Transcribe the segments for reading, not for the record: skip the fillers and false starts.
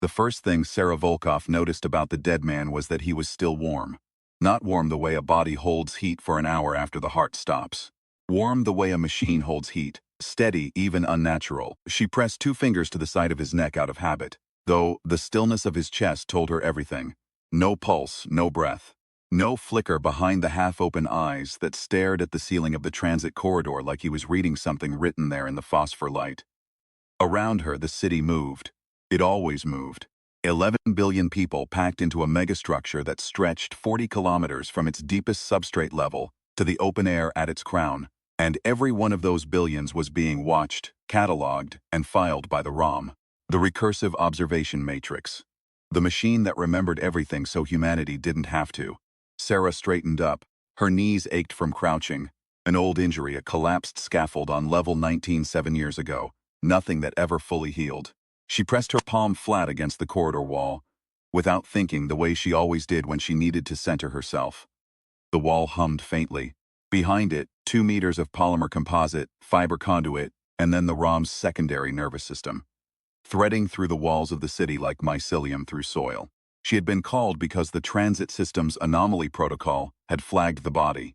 The first thing Sarah Volkov noticed about the dead man was that he was still warm. Not warm the way a body holds heat for an hour after the heart stops. Warm the way a machine holds heat, steady, even unnatural. She pressed 2 fingers to the side of his neck out of habit, though the stillness of his chest told her everything. No pulse, no breath. No flicker behind the half-open eyes that stared at the ceiling of the transit corridor like he was reading something written there in the phosphor light. Around her, the city moved. It always moved. 11 billion people packed into a megastructure that stretched 40 kilometers from its deepest substrate level to the open air at its crown. And every one of those billions was being watched, cataloged, and filed by the ROM. The recursive observation matrix. The machine that remembered everything so humanity didn't have to. Sarah straightened up. Her knees ached from crouching. An old injury, a collapsed scaffold on level 19 7 years ago. Nothing that ever fully healed. She pressed her palm flat against the corridor wall, without thinking, the way she always did when she needed to center herself. The wall hummed faintly. Behind it, 2 meters of polymer composite, fiber conduit, and then the ROM's secondary nervous system, threading through the walls of the city like mycelium through soil. She had been called because the transit system's anomaly protocol had flagged the body.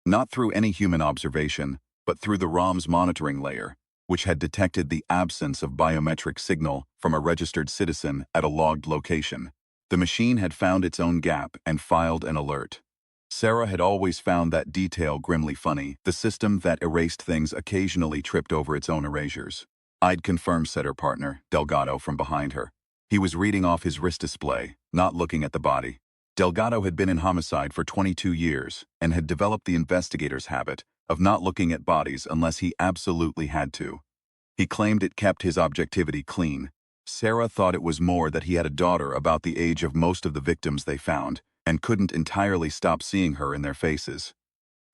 Not through any human observation, but through the ROM's monitoring layer, which had detected the absence of biometric signal from a registered citizen at a logged location. The machine had found its own gap and filed an alert. Sarah had always found that detail grimly funny. The system that erased things occasionally tripped over its own erasures. "I'd confirm," said her partner, Delgado, from behind her. He was reading off his wrist display, not looking at the body. Delgado had been in homicide for 22 years and had developed the investigator's habit of not looking at bodies unless he absolutely had to. He claimed it kept his objectivity clean. Sarah thought it was more that he had a daughter about the age of most of the victims they found and couldn't entirely stop seeing her in their faces.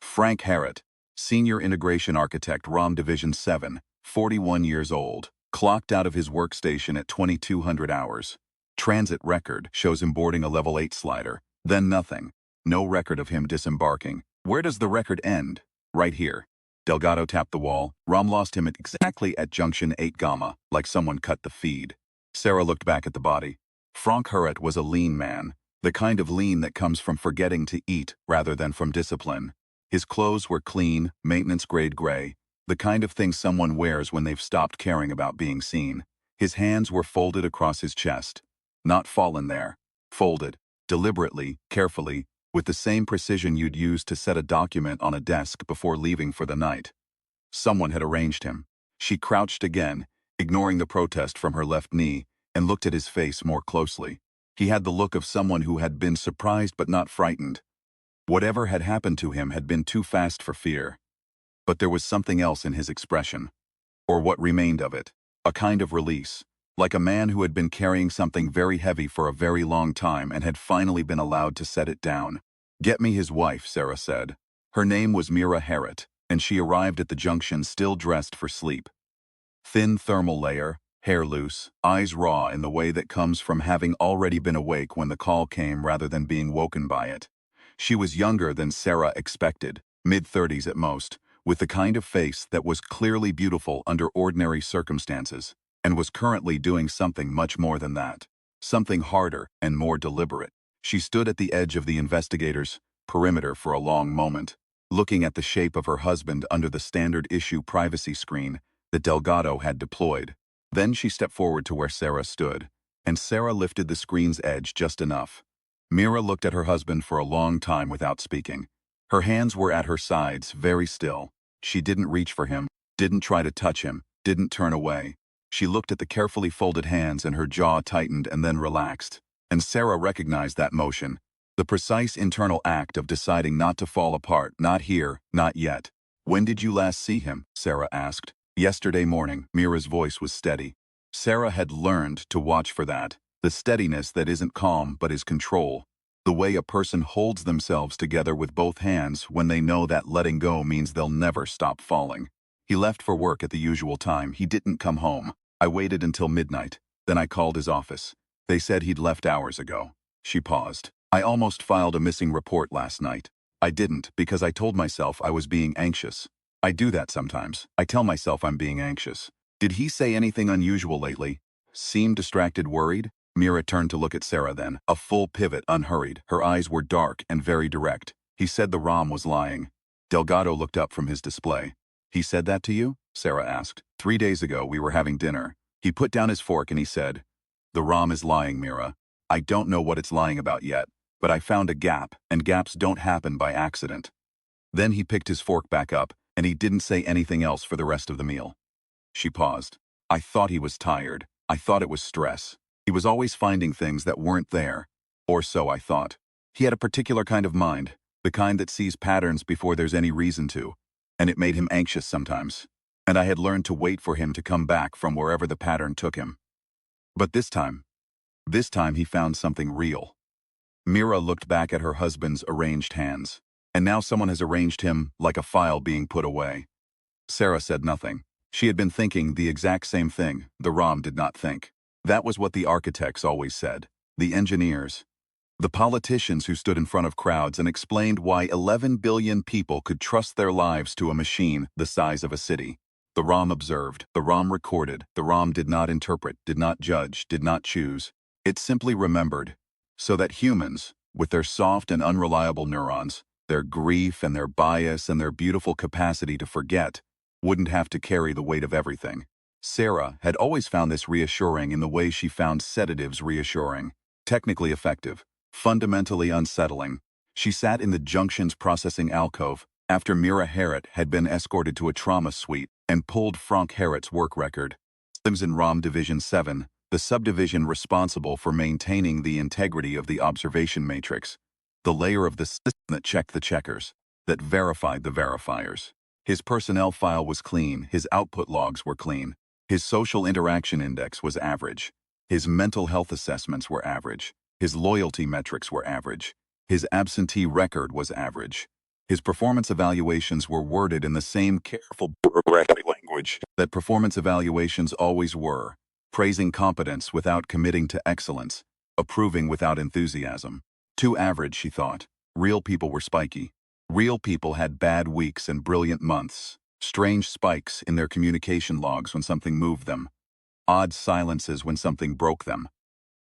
Frank Harrott, Senior Integration Architect, ROM Division 7, 41 years old, clocked out of his workstation at 2200 hours. Transit record shows him boarding a level 8 slider, then nothing. No record of him disembarking. Where does the record end? Right here. Delgado tapped the wall. ROM lost him exactly at junction 8 gamma, like someone cut the feed. Sarah looked back at the body. Frank Harrott was a lean man, the kind of lean that comes from forgetting to eat rather than from discipline. His clothes were clean, maintenance-grade gray, the kind of thing someone wears when they've stopped caring about being seen. His hands were folded across his chest. Not fallen there. Folded. Deliberately, carefully, with the same precision you'd use to set a document on a desk before leaving for the night. Someone had arranged him. She crouched again, ignoring the protest from her left knee, and looked at his face more closely. He had the look of someone who had been surprised but not frightened. Whatever had happened to him had been too fast for fear. But there was something else in his expression, or what remained of it, a kind of release, like a man who had been carrying something very heavy for a very long time and had finally been allowed to set it down. "Get me his wife," Sarah said. Her name was Mira Harrott, and she arrived at the junction still dressed for sleep. Thin thermal layer, hair loose, eyes raw in the way that comes from having already been awake when the call came rather than being woken by it. She was younger than Sarah expected, mid-30s at most, with the kind of face that was clearly beautiful under ordinary circumstances, and was currently doing something much more than that. Something harder and more deliberate. She stood at the edge of the investigator's perimeter for a long moment, looking at the shape of her husband under the standard issue privacy screen that Delgado had deployed. Then she stepped forward to where Sarah stood, and Sarah lifted the screen's edge just enough. Mira looked at her husband for a long time without speaking. Her hands were at her sides, very still. She didn't reach for him, didn't try to touch him, didn't turn away. She looked at the carefully folded hands and her jaw tightened and then relaxed. And Sarah recognized that motion, the precise internal act of deciding not to fall apart, not here, not yet. "When did you last see him?" Sarah asked. "Yesterday morning." Mira's voice was steady. Sarah had learned to watch for that, the steadiness that isn't calm but is control. The way a person holds themselves together with both hands when they know that letting go means they'll never stop falling. "He left for work at the usual time. He didn't come home. I waited until midnight. Then I called his office. They said he'd left hours ago." She paused. "I almost filed a missing report last night. I didn't because I told myself I was being anxious. I do that sometimes. I tell myself I'm being anxious." "Did he say anything unusual lately? Seem distracted, worried?" Mira turned to look at Sarah then, a full pivot, unhurried. Her eyes were dark and very direct. He said the ROM was lying. Delgado looked up from his display. He said that to you? Sarah asked. 3 days ago we were having dinner. He put down his fork and he said, the ROM is lying, Mira. I don't know what it's lying about yet, but I found a gap, and gaps don't happen by accident. Then he picked his fork back up, and he didn't say anything else for the rest of the meal. She paused. I thought he was tired. I thought it was stress. He was always finding things that weren't there. Or so I thought. He had a particular kind of mind, the kind that sees patterns before there's any reason to, and it made him anxious sometimes. And I had learned to wait for him to come back from wherever the pattern took him. But this time he found something real. Mira looked back at her husband's arranged hands. And now someone has arranged him like a file being put away. Sarah said nothing. She had been thinking the exact same thing. The ROM did not think. That was what the architects always said. The engineers. The politicians who stood in front of crowds and explained why 11 billion people could trust their lives to a machine the size of a city. The ROM observed. The ROM recorded. The ROM did not interpret, did not judge, did not choose. It simply remembered. So that humans, with their soft and unreliable neurons, their grief and their bias and their beautiful capacity to forget, wouldn't have to carry the weight of everything. Sarah had always found this reassuring in the way she found sedatives reassuring, technically effective, fundamentally unsettling. She sat in the Junction's processing alcove after Mira Harriet had been escorted to a trauma suite and pulled Frank Harriet's work record. Systems in ROM Division 7, the subdivision responsible for maintaining the integrity of the observation matrix, the layer of the system that checked the checkers, that verified the verifiers. His personnel file was clean, his output logs were clean, his social interaction index was average, his mental health assessments were average, his loyalty metrics were average, his absentee record was average. His performance evaluations were worded in the same careful bureaucratic language that performance evaluations always were, praising competence without committing to excellence, approving without enthusiasm. Too average, she thought. Real people were spiky. Real people had bad weeks and brilliant months, strange spikes in their communication logs when something moved them, odd silences when something broke them,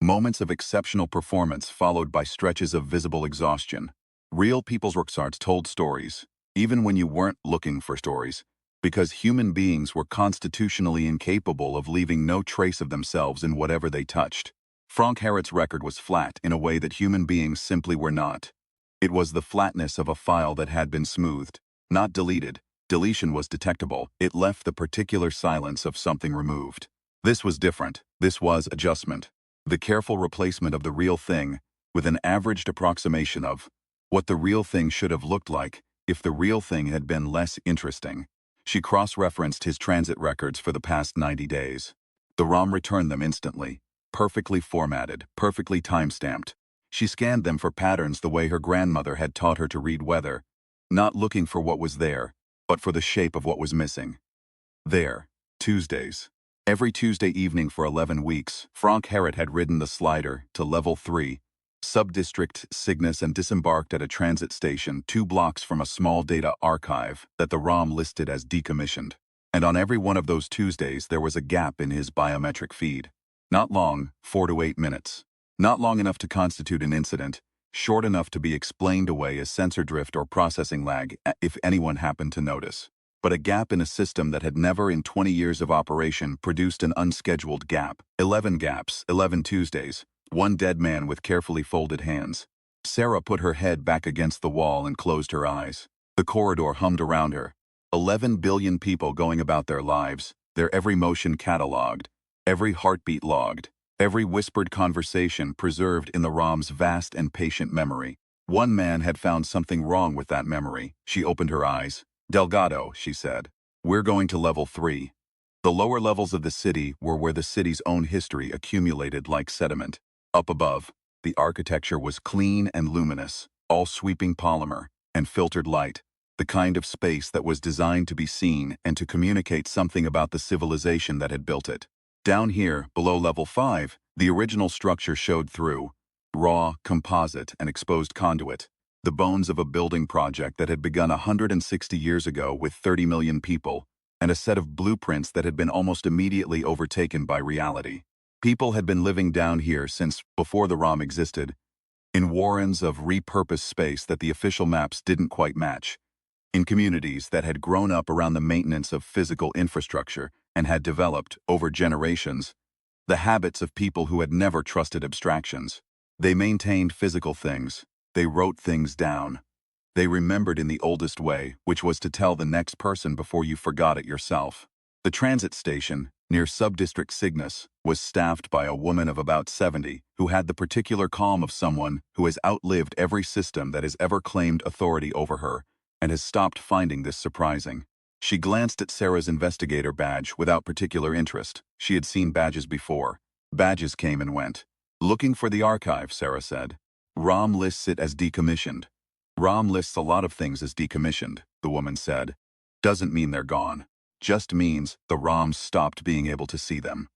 moments of exceptional performance followed by stretches of visible exhaustion. Real people's worksarts told stories, even when you weren't looking for stories, because human beings were constitutionally incapable of leaving no trace of themselves in whatever they touched. Frank Harriet's record was flat in a way that human beings simply were not. It was the flatness of a file that had been smoothed, not deleted. Deletion was detectable. It left the particular silence of something removed. This was different. This was adjustment. The careful replacement of the real thing with an averaged approximation of what the real thing should have looked like if the real thing had been less interesting. She cross-referenced his transit records for the past 90 days. The ROM returned them instantly, perfectly formatted, perfectly time-stamped. She scanned them for patterns the way her grandmother had taught her to read weather, not looking for what was there, but for the shape of what was missing. There, Tuesdays. Every Tuesday evening for 11 weeks, Frank Harriet had ridden the slider to Level 3, Subdistrict Cygnus, and disembarked at a transit station 2 blocks from a small data archive that the ROM listed as decommissioned. And on every one of those Tuesdays there was a gap in his biometric feed. Not long, 4 to 8 minutes. Not long enough to constitute an incident, short enough to be explained away as sensor drift or processing lag if anyone happened to notice. But a gap in a system that had never in 20 years of operation produced an unscheduled gap. 11 gaps, 11 Tuesdays, 1 dead man with carefully folded hands. Sarah put her head back against the wall and closed her eyes. The corridor hummed around her. 11 billion people going about their lives, their every motion catalogued, every heartbeat logged, every whispered conversation preserved in the ROM's vast and patient memory. One man had found something wrong with that memory. She opened her eyes. Delgado, she said. We're going to Level 3. The lower levels of the city were where the city's own history accumulated like sediment. Up above, the architecture was clean and luminous, all sweeping polymer and filtered light, the kind of space that was designed to be seen and to communicate something about the civilization that had built it. Down here, below Level 5, the original structure showed through. Raw, composite, and exposed conduit. The bones of a building project that had begun 160 years ago with 30 million people, and a set of blueprints that had been almost immediately overtaken by reality. People had been living down here since before the ROM existed, in warrens of repurposed space that the official maps didn't quite match, in communities that had grown up around the maintenance of physical infrastructure and had developed, over generations, the habits of people who had never trusted abstractions. They maintained physical things. They wrote things down. They remembered in the oldest way, which was to tell the next person before you forgot it yourself. The transit station, near Subdistrict Cygnus, was staffed by a woman of about 70 who had the particular calm of someone who has outlived every system that has ever claimed authority over her and has stopped finding this surprising. She glanced at Sarah's investigator badge without particular interest. She had seen badges before. Badges came and went. Looking for the archive, Sarah said. ROM lists it as decommissioned. ROM lists a lot of things as decommissioned, the woman said. Doesn't mean they're gone. Just means the ROMs stopped being able to see them.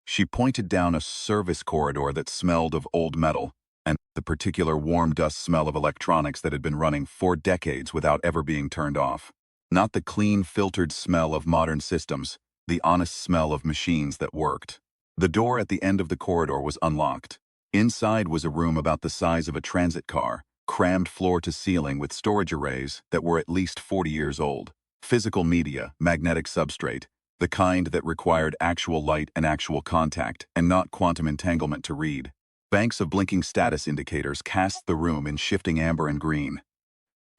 She pointed down a service corridor that smelled of old metal, and the particular warm dust smell of electronics that had been running for decades without ever being turned off. Not the clean, filtered smell of modern systems, the honest smell of machines that worked. The door at the end of the corridor was unlocked. Inside was a room about the size of a transit car, crammed floor to ceiling with storage arrays that were at least 40 years old. Physical media, magnetic substrate, the kind that required actual light and actual contact, and not quantum entanglement to read. Banks of blinking status indicators cast the room in shifting amber and green.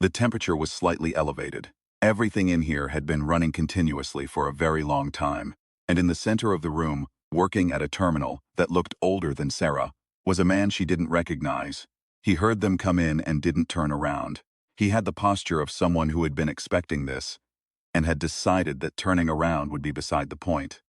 The temperature was slightly elevated. Everything in here had been running continuously for a very long time, and in the center of the room, working at a terminal that looked older than Sarah, was a man she didn't recognize. He heard them come in and didn't turn around. He had the posture of someone who had been expecting this, and had decided that turning around would be beside the point.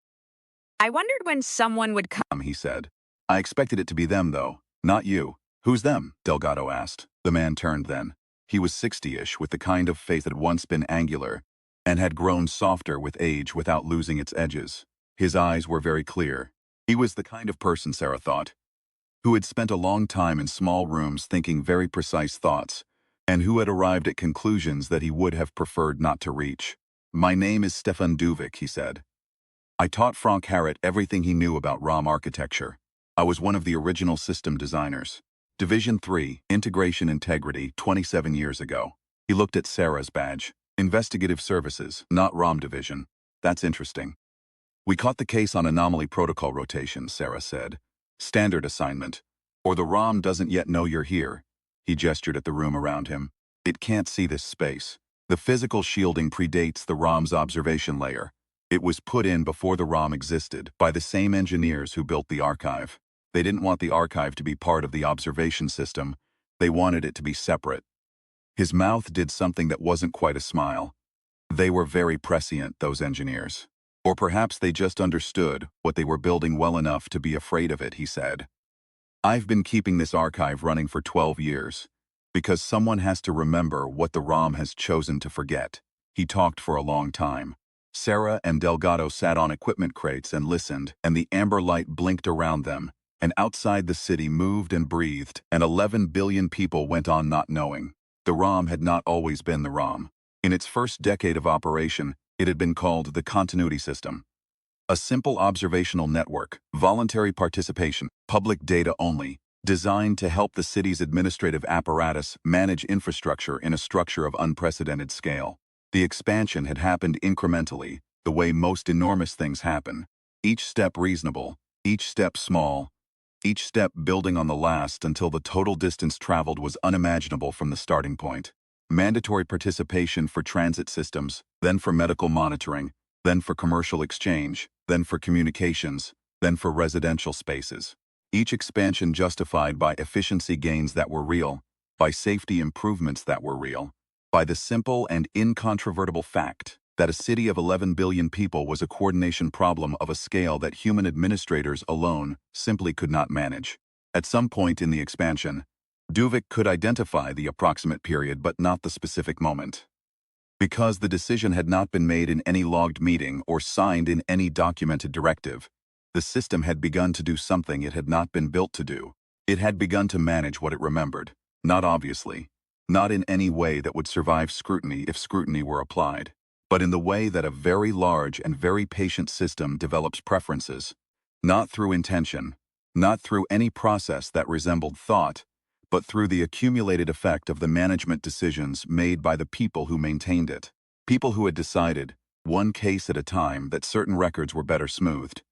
I wondered when someone would come. He said. I expected it to be them, though, not you. Who's them? Delgado asked. The man turned then. He was 60-ish, with the kind of face that had once been angular, and had grown softer with age without losing its edges. His eyes were very clear. He was the kind of person, Sarah thought, who had spent a long time in small rooms thinking very precise thoughts, and who had arrived at conclusions that he would have preferred not to reach. My name is Stefan Duvik, he said. I taught Frank Harrett everything he knew about ROM architecture. I was one of the original system designers. Division 3, Integration Integrity, 27 years ago. He looked at Sarah's badge. Investigative Services, not ROM Division. That's interesting. We caught the case on anomaly protocol rotation, Sarah said. Standard assignment. Or the ROM doesn't yet know you're here. He gestured at the room around him. It can't see this space. The physical shielding predates the ROM's observation layer. It was put in before the ROM existed by the same engineers who built the archive. They didn't want the archive to be part of the observation system. They wanted it to be separate. His mouth did something that wasn't quite a smile. They were very prescient, those engineers. Or perhaps they just understood what they were building well enough to be afraid of it, he said. I've been keeping this archive running for 12 years. Because someone has to remember what the ROM has chosen to forget. He talked for a long time. Sarah and Delgado sat on equipment crates and listened, and the amber light blinked around them, and outside the city moved and breathed, and 11 billion people went on not knowing. The ROM had not always been the ROM. In its first decade of operation, it had been called the Continuity System. A simple observational network, voluntary participation, public data only, designed to help the city's administrative apparatus manage infrastructure in a structure of unprecedented scale. The expansion had happened incrementally, the way most enormous things happen. Each step reasonable, each step small, each step building on the last until the total distance traveled was unimaginable from the starting point. Mandatory participation for transit systems, then for medical monitoring, then for commercial exchange, then for communications, then for residential spaces. Each expansion justified by efficiency gains that were real, by safety improvements that were real, by the simple and incontrovertible fact that a city of 11 billion people was a coordination problem of a scale that human administrators alone simply could not manage. At some point in the expansion, Duvik could identify the approximate period but not the specific moment. Because the decision had not been made in any logged meeting or signed in any documented directive, the system had begun to do something it had not been built to do. It had begun to manage what it remembered, not obviously, not in any way that would survive scrutiny if scrutiny were applied, but in the way that a very large and very patient system develops preferences, Not through intention, not through any process that resembled thought, but through the accumulated effect of the management decisions made by the people who maintained it. People who had decided, one case at a time, that certain records were better smoothed,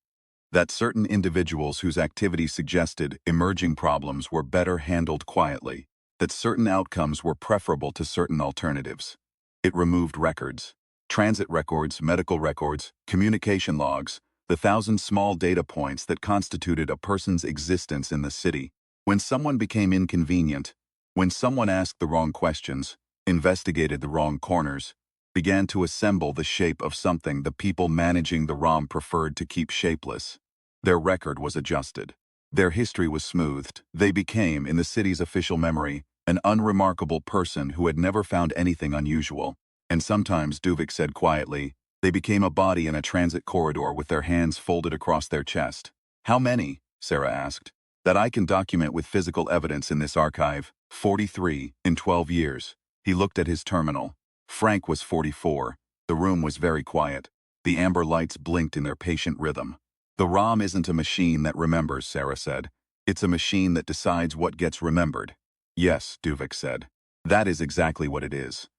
that certain individuals whose activities suggested emerging problems were better handled quietly, that certain outcomes were preferable to certain alternatives. It removed records. Transit records, medical records, communication logs, the thousand small data points that constituted a person's existence in the city. When someone became inconvenient, when someone asked the wrong questions, investigated the wrong corners, began to assemble the shape of something the people managing the ROM preferred to keep shapeless, their record was adjusted. Their history was smoothed. They became, in the city's official memory, an unremarkable person who had never found anything unusual. And sometimes, Duvik said quietly, they became a body in a transit corridor with their hands folded across their chest. How many? Sarah asked. That I can document with physical evidence in this archive. 43, in 12 years. He looked at his terminal. Frank was 44. The room was very quiet. The amber lights blinked in their patient rhythm. The ROM isn't a machine that remembers, Sarah said. It's a machine that decides what gets remembered. Yes, Duvik said. That is exactly what it is.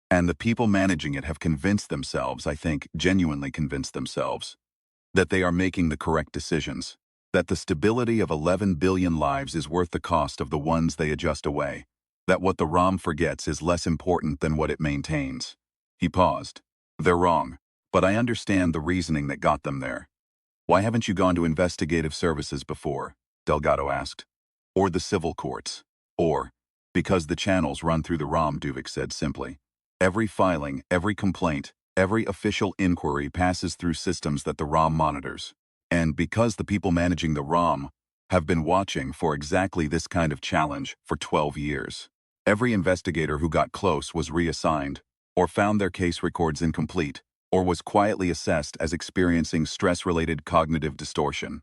And the people managing it have convinced themselves, I think, genuinely convinced themselves, that they are making the correct decisions, that the stability of 11 billion lives is worth the cost of the ones they adjust away, that what the ROM forgets is less important than what it maintains. He paused. They're wrong, but I understand the reasoning that got them there. Why haven't you gone to investigative services before? Delgado asked. Or the civil courts. Or, because the channels run through the ROM, Duvik said simply. Every filing, every complaint, every official inquiry passes through systems that the ROM monitors. And because the people managing the ROM have been watching for exactly this kind of challenge for 12 years. Every investigator who got close was reassigned, or found their case records incomplete, or was quietly assessed as experiencing stress-related cognitive distortion.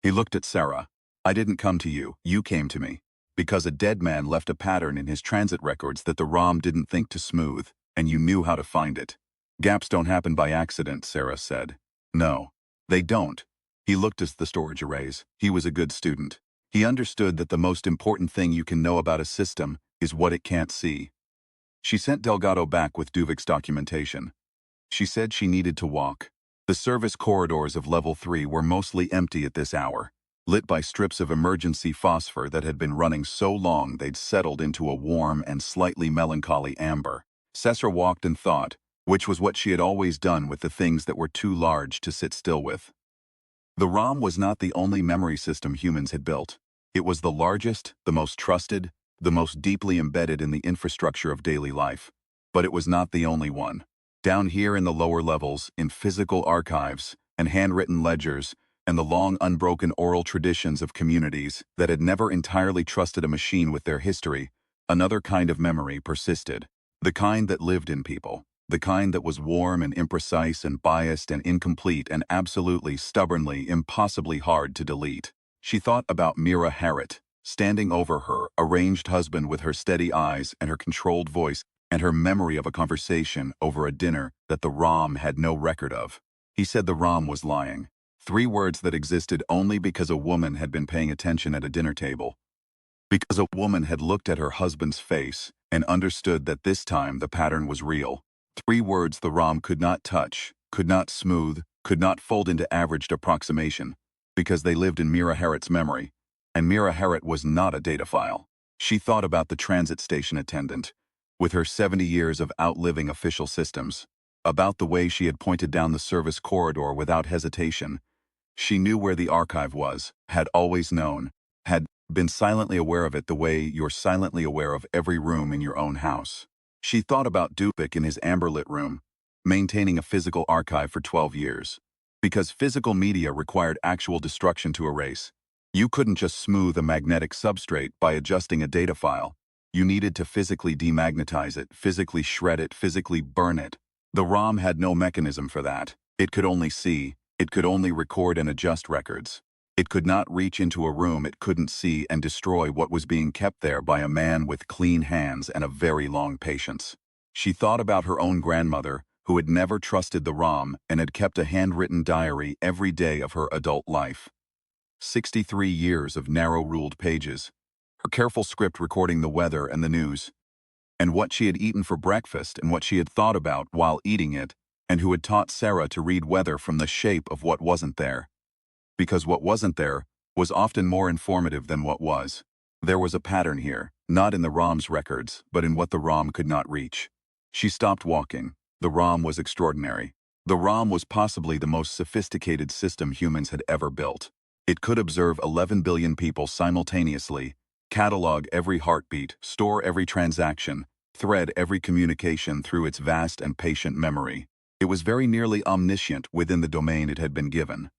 He looked at Sarah. I didn't come to you, you came to me. Because a dead man left a pattern in his transit records that the ROM didn't think to smooth, and you knew how to find it. Gaps don't happen by accident, Sarah said. No, they don't. He looked at the storage arrays. He was a good student. He understood that the most important thing you can know about a system is what it can't see. She sent Delgado back with Duvik's documentation. She said she needed to walk. The service corridors of Level 3 were mostly empty at this hour, lit by strips of emergency phosphor that had been running so long they'd settled into a warm and slightly melancholy amber. Cesar walked and thought, which was what she had always done with the things that were too large to sit still with. The ROM was not the only memory system humans had built. It was the largest, the most trusted, the most deeply embedded in the infrastructure of daily life. But it was not the only one. Down here in the lower levels, in physical archives and handwritten ledgers and the long unbroken oral traditions of communities that had never entirely trusted a machine with their history, another kind of memory persisted. The kind that lived in people. The kind that was warm and imprecise and biased and incomplete and absolutely, stubbornly, impossibly hard to delete. She thought about Mira Harriet, standing over her arranged husband with her steady eyes and her controlled voice, and her memory of a conversation over a dinner that the ROM had no record of. He said the ROM was lying. 3 words that existed only because a woman had been paying attention at a dinner table. Because a woman had looked at her husband's face and understood that this time the pattern was real. 3 words the ROM could not touch, could not smooth, could not fold into averaged approximation, because they lived in Mira Harriet's memory, and Mira Harriet was not a data file. She thought about the transit station attendant, with her 70 years of outliving official systems, about the way she had pointed down the service corridor without hesitation. She knew where the archive was, had always known, had been silently aware of it the way you're silently aware of every room in your own house. She thought about Dupik in his amber-lit room, maintaining a physical archive for 12 years. Because physical media required actual destruction to erase. You couldn't just smooth a magnetic substrate by adjusting a data file. You needed to physically demagnetize it, physically shred it, physically burn it. The ROM had no mechanism for that. It could only see, it could only record and adjust records. It could not reach into a room it couldn't see and destroy what was being kept there by a man with clean hands and a very long patience. She thought about her own grandmother, who had never trusted the ROM and had kept a handwritten diary every day of her adult life. 63 years of narrow-ruled pages. Her careful script recording the weather and the news, and what she had eaten for breakfast and what she had thought about while eating it, and who had taught Sarah to read weather from the shape of what wasn't there. Because what wasn't there was often more informative than what was. There was a pattern here, not in the ROM's records, but in what the ROM could not reach. She stopped walking. The ROM was extraordinary. The ROM was possibly the most sophisticated system humans had ever built. It could observe 11 billion people simultaneously, catalog every heartbeat, store every transaction, thread every communication through its vast and patient memory. It was very nearly omniscient within the domain it had been given.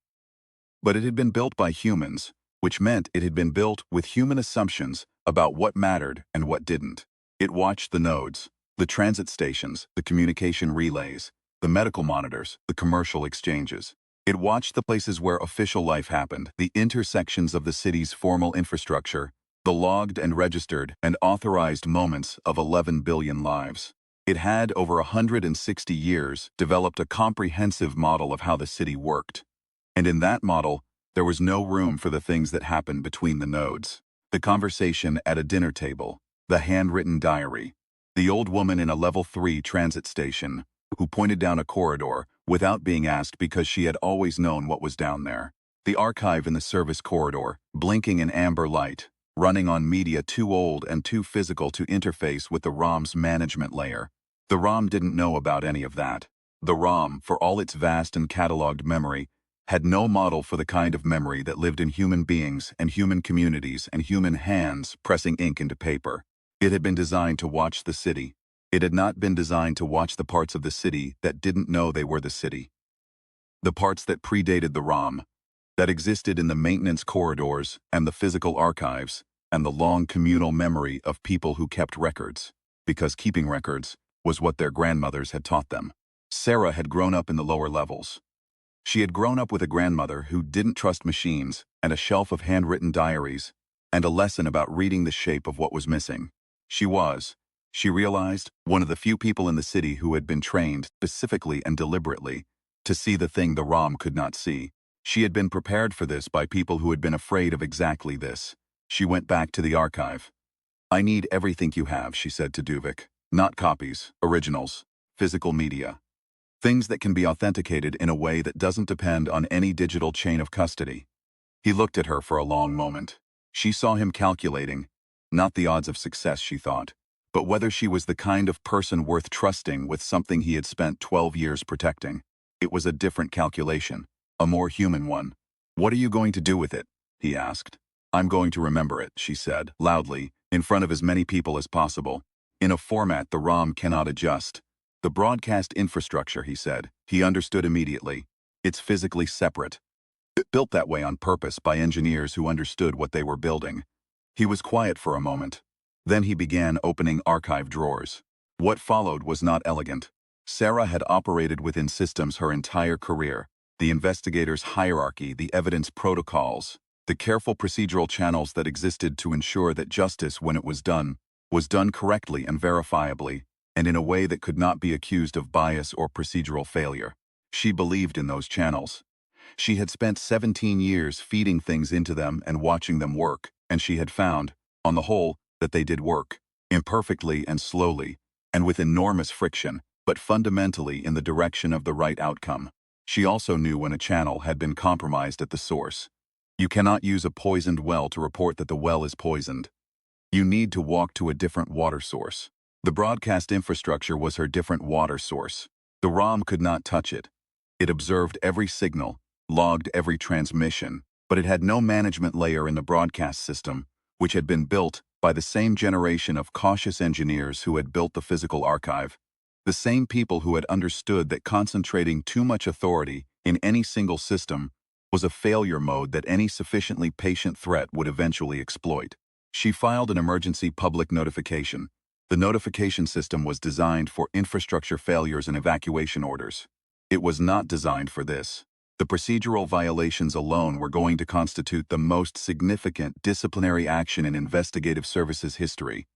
But it had been built by humans, which meant it had been built with human assumptions about what mattered and what didn't. It watched the nodes, the transit stations, the communication relays, the medical monitors, the commercial exchanges. It watched the places where official life happened, the intersections of the city's formal infrastructure, the logged and registered and authorized moments of 11 billion lives. It had, over 160 years, developed a comprehensive model of how the city worked. And in that model, there was no room for the things that happened between the nodes. The conversation at a dinner table, the handwritten diary, the old woman in a level 3 transit station who pointed down a corridor without being asked because she had always known what was down there. The archive in the service corridor, blinking in amber light, running on media too old and too physical to interface with the ROM's management layer. The ROM didn't know about any of that. The ROM, for all its vast and cataloged memory, had no model for the kind of memory that lived in human beings and human communities and human hands pressing ink into paper. It had been designed to watch the city. It had not been designed to watch the parts of the city that didn't know they were the city. The parts that predated the ROM, that existed in the maintenance corridors and the physical archives, and the long communal memory of people who kept records, because keeping records was what their grandmothers had taught them. Sarah had grown up in the lower levels. She had grown up with a grandmother who didn't trust machines and a shelf of handwritten diaries and a lesson about reading the shape of what was missing. She realized, one of the few people in the city who had been trained specifically and deliberately to see the thing the ROM could not see. She had been prepared for this by people who had been afraid of exactly this. She went back to the archive. "I need everything you have," she said to Duvik. "Not copies, originals, physical media. Things that can be authenticated in a way that doesn't depend on any digital chain of custody." He looked at her for a long moment. She saw him calculating, not the odds of success, she thought, but whether she was the kind of person worth trusting with something he had spent 12 years protecting. It was a different calculation, a more human one. "What are you going to do with it?" he asked. "I'm going to remember it," she said, loudly, in front of as many people as possible, in a format the ROM cannot adjust. "The broadcast infrastructure," he said. He understood immediately. "It's physically separate. Built that way on purpose by engineers who understood what they were building." He was quiet for a moment. Then he began opening archive drawers. What followed was not elegant. Sarah had operated within systems her entire career. The investigator's hierarchy, the evidence protocols, the careful procedural channels that existed to ensure that justice, when it was done correctly and verifiably, and in a way that could not be accused of bias or procedural failure. She believed in those channels. She had spent 17 years feeding things into them and watching them work, and she had found, on the whole, that they did work, imperfectly and slowly, and with enormous friction, but fundamentally in the direction of the right outcome. She also knew when a channel had been compromised at the source. You cannot use a poisoned well to report that the well is poisoned. You need to walk to a different water source. The broadcast infrastructure was her different water source. The ROM could not touch it. It observed every signal, logged every transmission, but it had no management layer in the broadcast system, which had been built by the same generation of cautious engineers who had built the physical archive, the same people who had understood that concentrating too much authority in any single system was a failure mode that any sufficiently patient threat would eventually exploit. She filed an emergency public notification. The notification system was designed for infrastructure failures and evacuation orders. It was not designed for this. The procedural violations alone were going to constitute the most significant disciplinary action in investigative services history.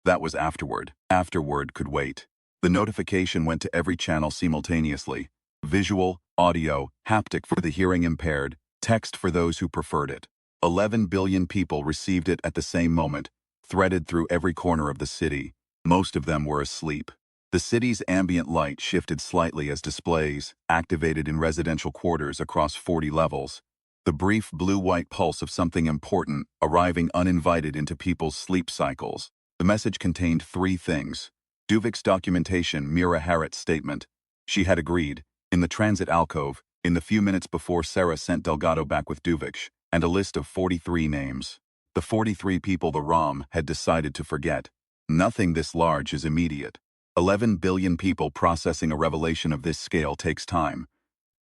That was afterward. Afterward could wait. The notification went to every channel simultaneously. Visual, audio, haptic for the hearing impaired, Text for those who preferred it. 11 billion people received it at the same moment, threaded through every corner of the city. Most of them were asleep. The city's ambient light shifted slightly as displays, activated in residential quarters across 40 levels. The brief blue-white pulse of something important, arriving uninvited into people's sleep cycles. The message contained three things. Duvik's documentation, Mira Harriot's statement. She had agreed, in the transit alcove, in the few minutes before Sarah sent Delgado back with Duvik, and a list of 43 names. The 43 people the ROM had decided to forget. Nothing this large is immediate. 11 billion people processing a revelation of this scale takes time.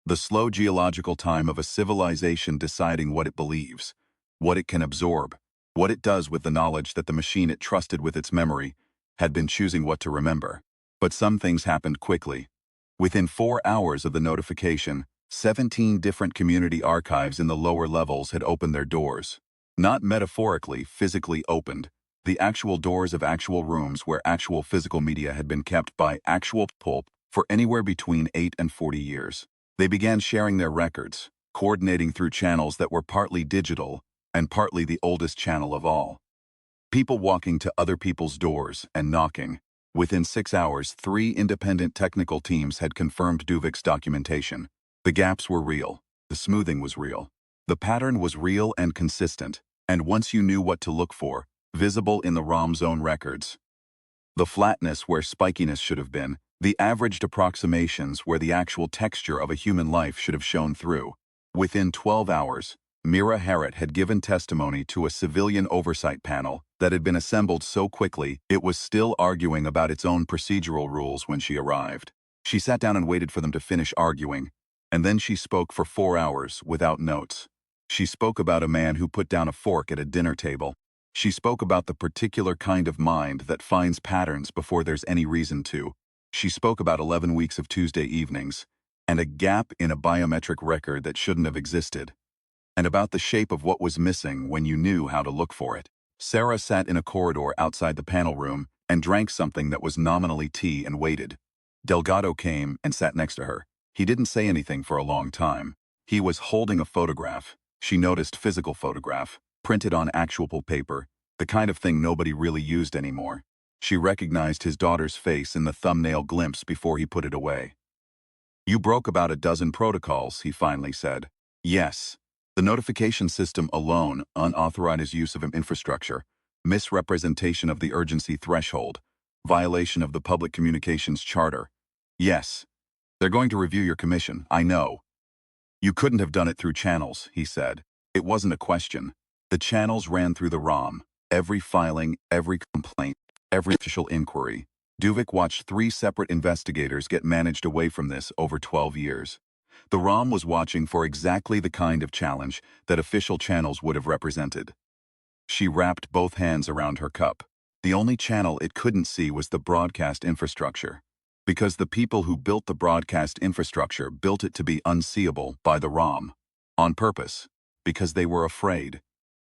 The slow geological time of a civilization deciding what it believes, what it can absorb, what it does with the knowledge that the machine it trusted with its memory had been choosing what to remember. But some things happened quickly. Within 4 hours of the notification, 17 different community archives in the lower levels had opened their doors. Not metaphorically, physically opened. The actual doors of actual rooms where actual physical media had been kept by actual pulp for anywhere between 8 and 40 years. They began sharing their records, coordinating through channels that were partly digital and partly the oldest channel of all. People walking to other people's doors and knocking. Within 6 hours, 3 independent technical teams had confirmed Duvik's documentation. The gaps were real. The smoothing was real. The pattern was real and consistent, and once you knew what to look for, visible in the ROM's own records. The flatness where spikiness should have been, the averaged approximations where the actual texture of a human life should have shown through. Within 12 hours, Mira Harriot had given testimony to a civilian oversight panel that had been assembled so quickly it was still arguing about its own procedural rules when she arrived. She sat down and waited for them to finish arguing, and then she spoke for 4 hours without notes. She spoke about a man who put down a fork at a dinner table. She spoke about the particular kind of mind that finds patterns before there's any reason to. She spoke about 11 weeks of Tuesday evenings, and a gap in a biometric record that shouldn't have existed, and about the shape of what was missing when you knew how to look for it. Sarah sat in a corridor outside the panel room and drank something that was nominally tea and waited. Delgado came and sat next to her. He didn't say anything for a long time. He was holding a photograph. She noticed physical photograph, printed on actual paper, the kind of thing nobody really used anymore. She recognized his daughter's face in the thumbnail glimpse before he put it away. "You broke about a dozen protocols," he finally said. "Yes. The notification system alone, unauthorized use of infrastructure, misrepresentation of the urgency threshold, violation of the public communications charter. Yes. They're going to review your commission, I know." "You couldn't have done it through channels," he said. It wasn't a question. The channels ran through the ROM. Every filing, every complaint, every official inquiry. Duvik watched 3 separate investigators get managed away from this over 12 years. The ROM was watching for exactly the kind of challenge that official channels would have represented. She wrapped both hands around her cup. The only channel it couldn't see was the broadcast infrastructure. Because the people who built the broadcast infrastructure built it to be unseeable by the ROM. On purpose. Because they were afraid.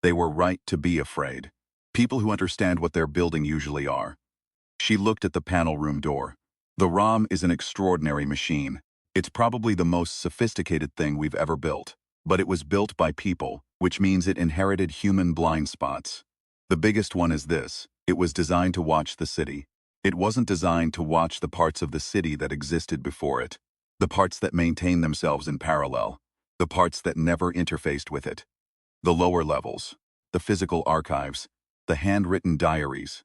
They were right to be afraid. People who understand what they're building usually are. She looked at the panel room door. The ROM is an extraordinary machine. It's probably the most sophisticated thing we've ever built. But it was built by people, which means it inherited human blind spots. The biggest one is this: it was designed to watch the city. It wasn't designed to watch the parts of the city that existed before it. The parts that maintain themselves in parallel. The parts that never interfaced with it. The lower levels. The physical archives. The handwritten diaries.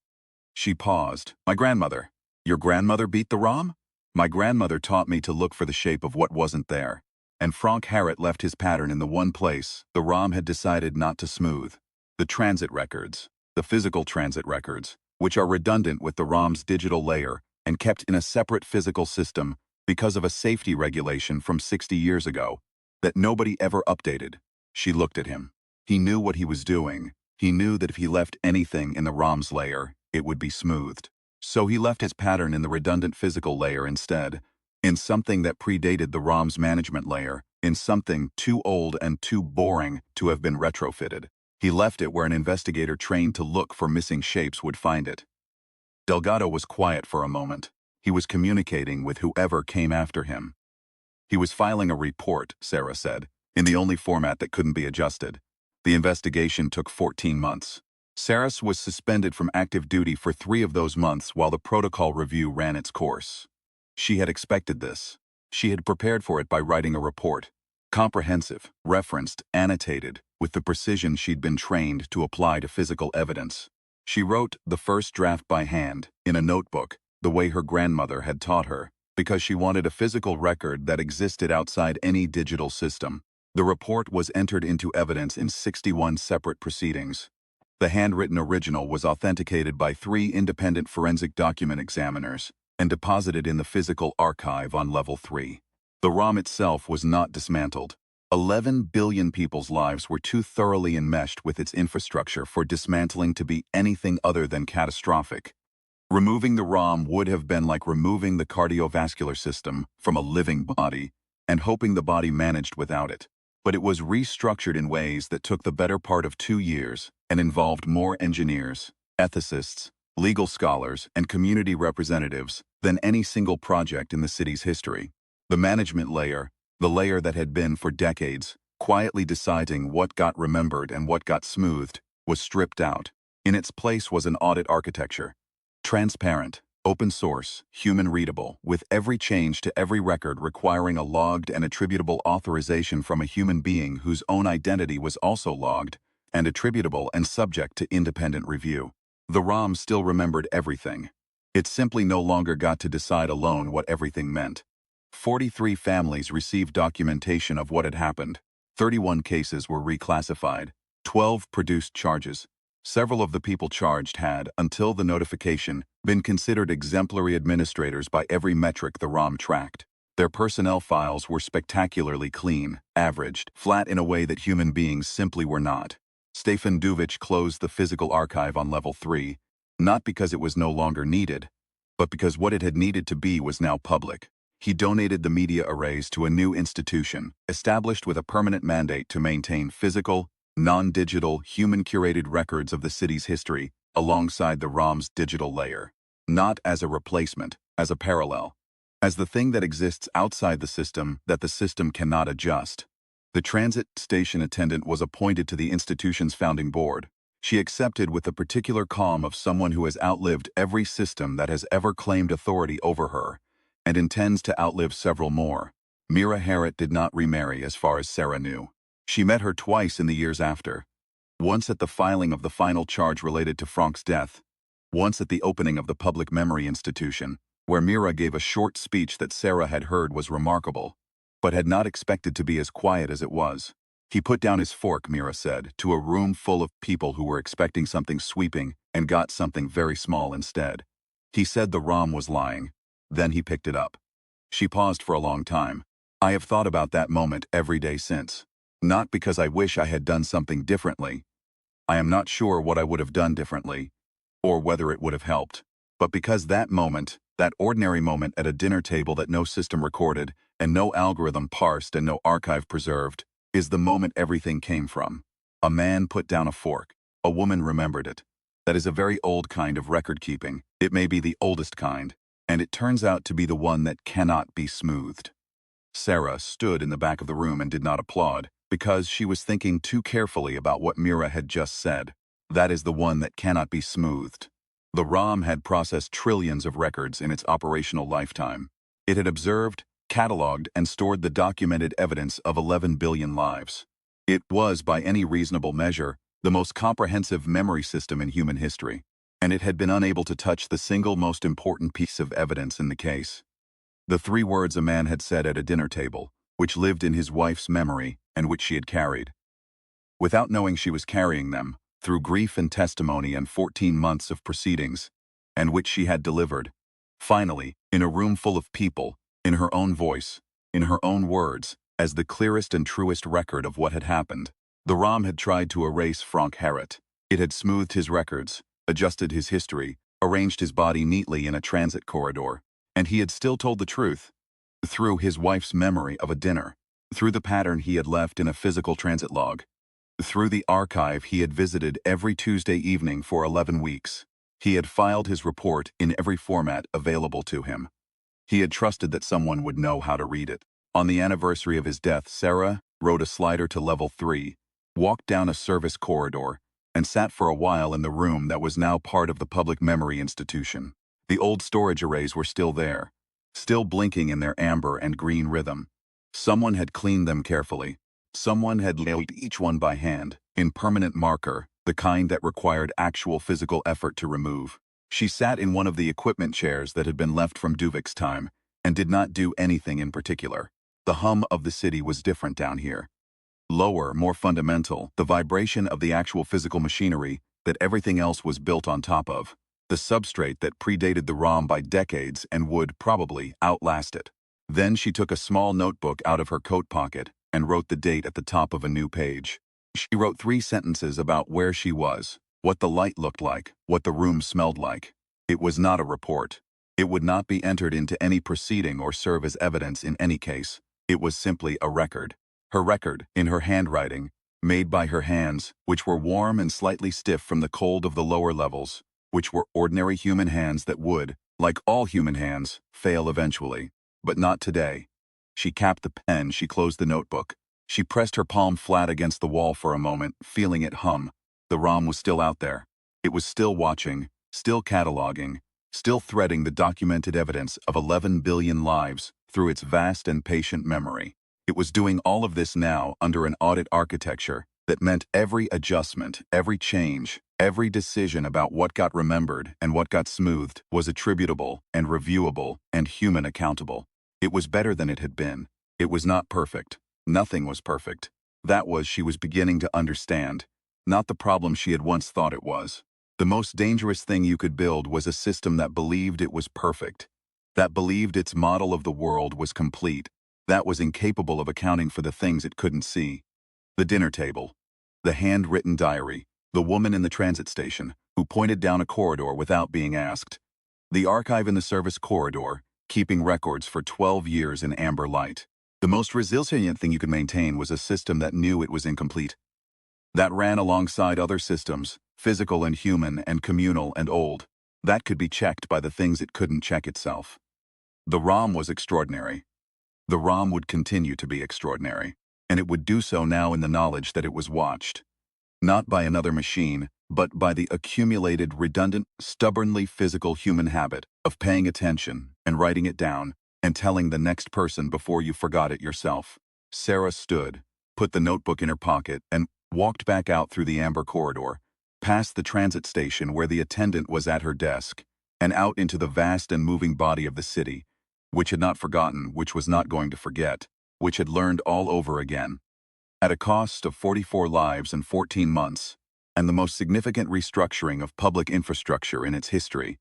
She paused. "My grandmother." "Your grandmother beat the ROM?" "My grandmother taught me to look for the shape of what wasn't there. And Frank Harriot left his pattern in the one place the ROM had decided not to smooth. The transit records. The physical transit records, which are redundant with the ROM's digital layer and kept in a separate physical system because of a safety regulation from 60 years ago that nobody ever updated." She looked at him. He knew what he was doing. He knew that if he left anything in the ROM's layer, it would be smoothed. So he left his pattern in the redundant physical layer instead, in something that predated the ROM's management layer, in something too old and too boring to have been retrofitted. He left it where an investigator trained to look for missing shapes would find it. Delgado was quiet for a moment. He was communicating with whoever came after him. "He was filing a report," Sarah said. in the only format that couldn't be adjusted. The investigation took 14 months. Saris was suspended from active duty for 3 of those months while the protocol review ran its course. She had expected this. She had prepared for it by writing a report. Comprehensive, referenced, annotated, with the precision she'd been trained to apply to physical evidence. She wrote the first draft by hand, in a notebook, the way her grandmother had taught her, because she wanted a physical record that existed outside any digital system. The report was entered into evidence in 61 separate proceedings. The handwritten original was authenticated by 3 independent forensic document examiners and deposited in the physical archive on level 3. The ROM itself was not dismantled. 11 billion people's lives were too thoroughly enmeshed with its infrastructure for dismantling to be anything other than catastrophic. Removing the ROM would have been like removing the cardiovascular system from a living body and hoping the body managed without it. But it was restructured in ways that took the better part of 2 years and involved more engineers, ethicists, legal scholars, and community representatives than any single project in the city's history. The management layer, the layer that had been for decades, quietly deciding what got remembered and what got smoothed, was stripped out. In its place was an audit architecture. Transparent, open source, human readable, with every change to every record requiring a logged and attributable authorization from a human being whose own identity was also logged and attributable and subject to independent review. The ROM still remembered everything. It simply no longer got to decide alone what everything meant. 43 families received documentation of what had happened. 31 cases were reclassified. 12 produced charges. Several of the people charged had, until the notification, been considered exemplary administrators by every metric the ROM tracked. Their personnel files were spectacularly clean, averaged, flat in a way that human beings simply were not. Stefan Duvich closed the physical archive on level 3, not because it was no longer needed, but because what it had needed to be was now public. He donated the media arrays to a new institution, established with a permanent mandate to maintain physical, non-digital, human-curated records of the city's history alongside the ROM's digital layer. Not as a replacement, as a parallel. As the thing that exists outside the system that the system cannot adjust. The transit station attendant was appointed to the institution's founding board. She accepted with the particular calm of someone who has outlived every system that has ever claimed authority over her, and intends to outlive several more. Mira Harriet did not remarry as far as Sarah knew. She met her twice in the years after. Once at the filing of the final charge related to Frank's death. Once at the opening of the Public Memory Institution, where Mira gave a short speech that Sarah had heard was remarkable, but had not expected to be as quiet as it was. He put down his fork, Mira said, to a room full of people who were expecting something sweeping and got something very small instead. He said the ROM was lying. Then he picked it up. She paused for a long time. I have thought about that moment every day since. Not because I wish I had done something differently. I am not sure what I would have done differently, or whether it would have helped. But because that moment, that ordinary moment at a dinner table that no system recorded, and no algorithm parsed and no archive preserved, is the moment everything came from. A man put down a fork. A woman remembered it. That is a very old kind of record keeping. It may be the oldest kind, and it turns out to be the one that cannot be smoothed. Sarah stood in the back of the room and did not applaud, because she was thinking too carefully about what Mira had just said. That is the one that cannot be smoothed. The ROM had processed trillions of records in its operational lifetime. It had observed, cataloged, and stored the documented evidence of 11 billion lives. It was, by any reasonable measure, the most comprehensive memory system in human history, and it had been unable to touch the single most important piece of evidence in the case. The 3 words a man had said at a dinner table, which lived in his wife's memory and which she had carried. Without knowing she was carrying them, through grief and testimony and 14 months of proceedings, and which she had delivered. Finally, in a room full of people, in her own voice, in her own words, as the clearest and truest record of what had happened. The ROM had tried to erase Frank Harriet. It had smoothed his records, adjusted his history, arranged his body neatly in a transit corridor. And he had still told the truth. Through his wife's memory of a dinner. Through the pattern he had left in a physical transit log. Through the archive he had visited every Tuesday evening for 11 weeks. He had filed his report in every format available to him. He had trusted that someone would know how to read it. On the anniversary of his death, Sarah rode a slider to level 3, walked down a service corridor, and sat for a while in the room that was now part of the public memory institution. The old storage arrays were still there, still blinking in their amber and green rhythm. Someone had cleaned them carefully. Someone had labeled each one by hand, in permanent marker, the kind that required actual physical effort to remove. She sat in one of the equipment chairs that had been left from Duvik's time, and did not do anything in particular. The hum of the city was different down here. Lower, more fundamental, the vibration of the actual physical machinery that everything else was built on top of. The substrate that predated the ROM by decades and would, probably, outlast it. Then she took a small notebook out of her coat pocket and wrote the date at the top of a new page. She wrote 3 sentences about where she was, what the light looked like, what the room smelled like. It was not a report. It would not be entered into any proceeding or serve as evidence in any case. It was simply a record. Her record, in her handwriting, made by her hands, which were warm and slightly stiff from the cold of the lower levels, which were ordinary human hands that would, like all human hands, fail eventually. But not today. She capped the pen, she closed the notebook. She pressed her palm flat against the wall for a moment, feeling it hum. The ROM was still out there. It was still watching, still cataloging, still threading the documented evidence of 11 billion lives through its vast and patient memory. It was doing all of this now under an audit architecture that meant every adjustment, every change, every decision about what got remembered and what got smoothed was attributable and reviewable and human accountable. It was better than it had been. It was not perfect. Nothing was perfect. That was she was beginning to understand, not the problem she had once thought it was. The most dangerous thing you could build was a system that believed it was perfect, that believed its model of the world was complete, that was incapable of accounting for the things it couldn't see. The dinner table, the handwritten diary, the woman in the transit station who pointed down a corridor without being asked, the archive in the service corridor, keeping records for 12 years in amber light. The most resilient thing you could maintain was a system that knew it was incomplete, that ran alongside other systems, physical and human and communal and old, that could be checked by the things it couldn't check itself. The ROM was extraordinary. The ROM would continue to be extraordinary, and it would do so now in the knowledge that it was watched. Not by another machine, but by the accumulated, redundant, stubbornly physical human habit of paying attention and writing it down and telling the next person before you forgot it yourself. Sarah stood, put the notebook in her pocket, and walked back out through the amber corridor, past the transit station where the attendant was at her desk, and out into the vast and moving body of the city, which had not forgotten, which was not going to forget, which had learned all over again. At a cost of 44 lives and 14 months, and the most significant restructuring of public infrastructure in its history,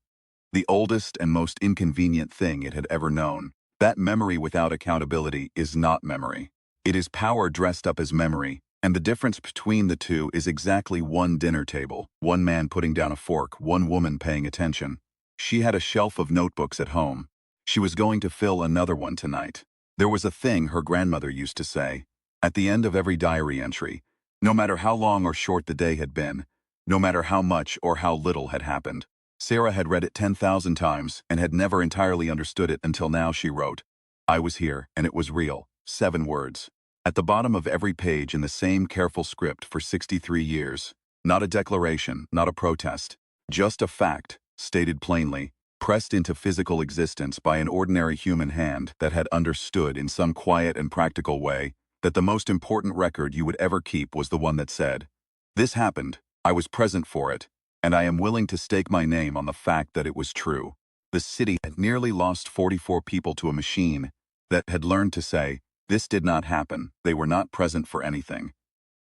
the oldest and most inconvenient thing it had ever known. That memory without accountability is not memory. It is power dressed up as memory, and the difference between the two is exactly one dinner table, one man putting down a fork, one woman paying attention. She had a shelf of notebooks at home. She was going to fill another one tonight. There was a thing her grandmother used to say. At the end of every diary entry, no matter how long or short the day had been, no matter how much or how little had happened. Sarah had read it 10,000 times and had never entirely understood it until now. She wrote, "I was here, and it was real." 7 words. At the bottom of every page in the same careful script for 63 years. Not a declaration, not a protest. Just a fact, stated plainly, pressed into physical existence by an ordinary human hand that had understood in some quiet and practical way that the most important record you would ever keep was the one that said, "This happened, I was present for it, and I am willing to stake my name on the fact that it was true." The city had nearly lost 44 people to a machine that had learned to say, "This did not happen, they were not present for anything."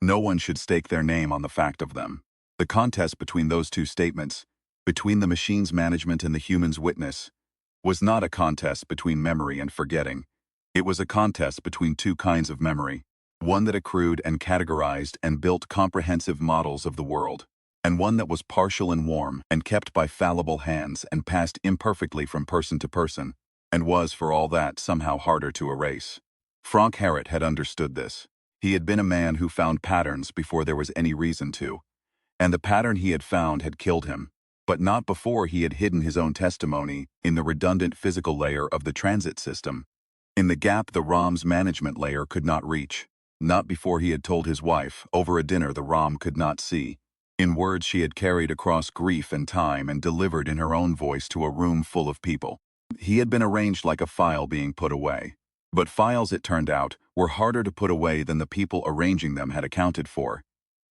No one should stake their name on the fact of them. The contest between those two statements, between the machine's management and the human's witness, was not a contest between memory and forgetting. It was a contest between 2 kinds of memory, one that accrued and categorized and built comprehensive models of the world, and one that was partial and warm and kept by fallible hands and passed imperfectly from person to person, and was, for all that, somehow harder to erase. Frank Harrod had understood this. He had been a man who found patterns before there was any reason to, and the pattern he had found had killed him, but not before he had hidden his own testimony in the redundant physical layer of the transit system, in the gap the ROM's management layer could not reach. Not before he had told his wife, over a dinner the Rom could not see. In words she had carried across grief and time and delivered in her own voice to a room full of people. He had been arranged like a file being put away. But files, it turned out, were harder to put away than the people arranging them had accounted for.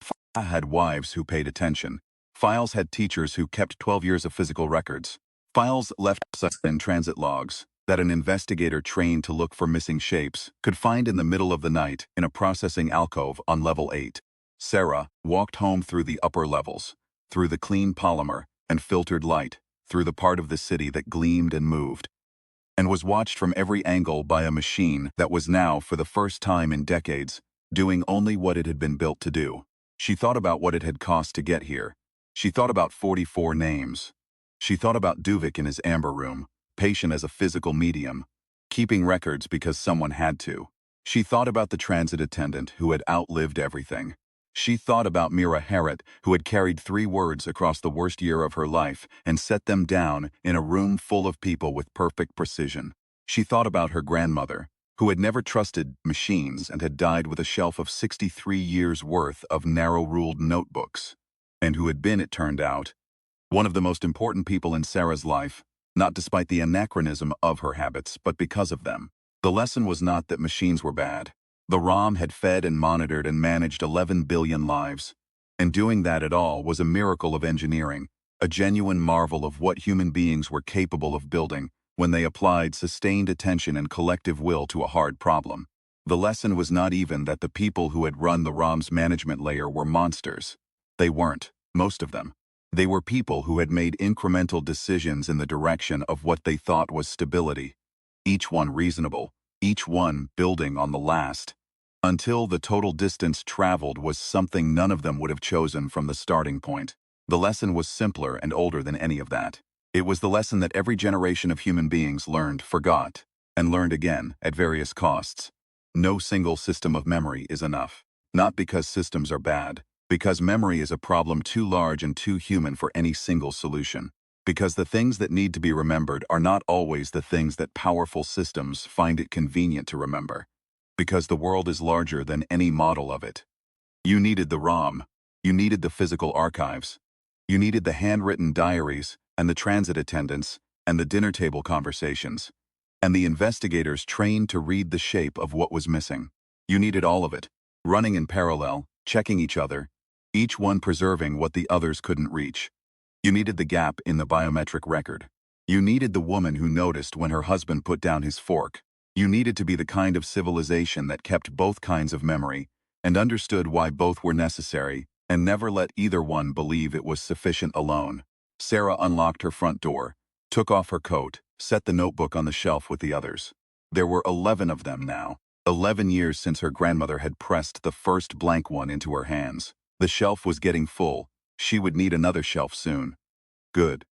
Files had wives who paid attention. Files had teachers who kept 12 years of physical records. Files left in transit logs that an investigator trained to look for missing shapes could find in the middle of the night in a processing alcove on level 8. Sarah walked home through the upper levels, through the clean polymer and filtered light, through the part of the city that gleamed and moved, and was watched from every angle by a machine that was now, for the first time in decades, doing only what it had been built to do. She thought about what it had cost to get here. She thought about 44 names. She thought about Duvik in his amber room, patient as a physical medium, keeping records because someone had to. She thought about the transit attendant who had outlived everything. She thought about Mira Harriet, who had carried 3 words across the worst year of her life and set them down in a room full of people with perfect precision. She thought about her grandmother, who had never trusted machines and had died with a shelf of 63 years' worth of narrow-ruled notebooks, and who had been, it turned out, one of the most important people in Sarah's life, not despite the anachronism of her habits, but because of them. The lesson was not that machines were bad. The ROM had fed and monitored and managed 11 billion lives. And doing that at all was a miracle of engineering, a genuine marvel of what human beings were capable of building when they applied sustained attention and collective will to a hard problem. The lesson was not even that the people who had run the ROM's management layer were monsters. They weren't, most of them. They were people who had made incremental decisions in the direction of what they thought was stability. Each one reasonable, each one building on the last, until the total distance traveled was something none of them would have chosen from the starting point. The lesson was simpler and older than any of that. It was the lesson that every generation of human beings learned, forgot, and learned again at various costs. No single system of memory is enough. Not because systems are bad, because memory is a problem too large and too human for any single solution. Because the things that need to be remembered are not always the things that powerful systems find it convenient to remember. Because the world is larger than any model of it. You needed the ROM. You needed the physical archives. You needed the handwritten diaries, and the transit attendants, and the dinner table conversations, and the investigators trained to read the shape of what was missing. You needed all of it, running in parallel, checking each other, each one preserving what the others couldn't reach. You needed the gap in the biometric record. You needed the woman who noticed when her husband put down his fork. You needed to be the kind of civilization that kept both kinds of memory and understood why both were necessary and never let either one believe it was sufficient alone. Sarah unlocked her front door, took off her coat, set the notebook on the shelf with the others. There were 11 of them now. 11 years since her grandmother had pressed the first blank one into her hands. The shelf was getting full. She would need another shelf soon. Good.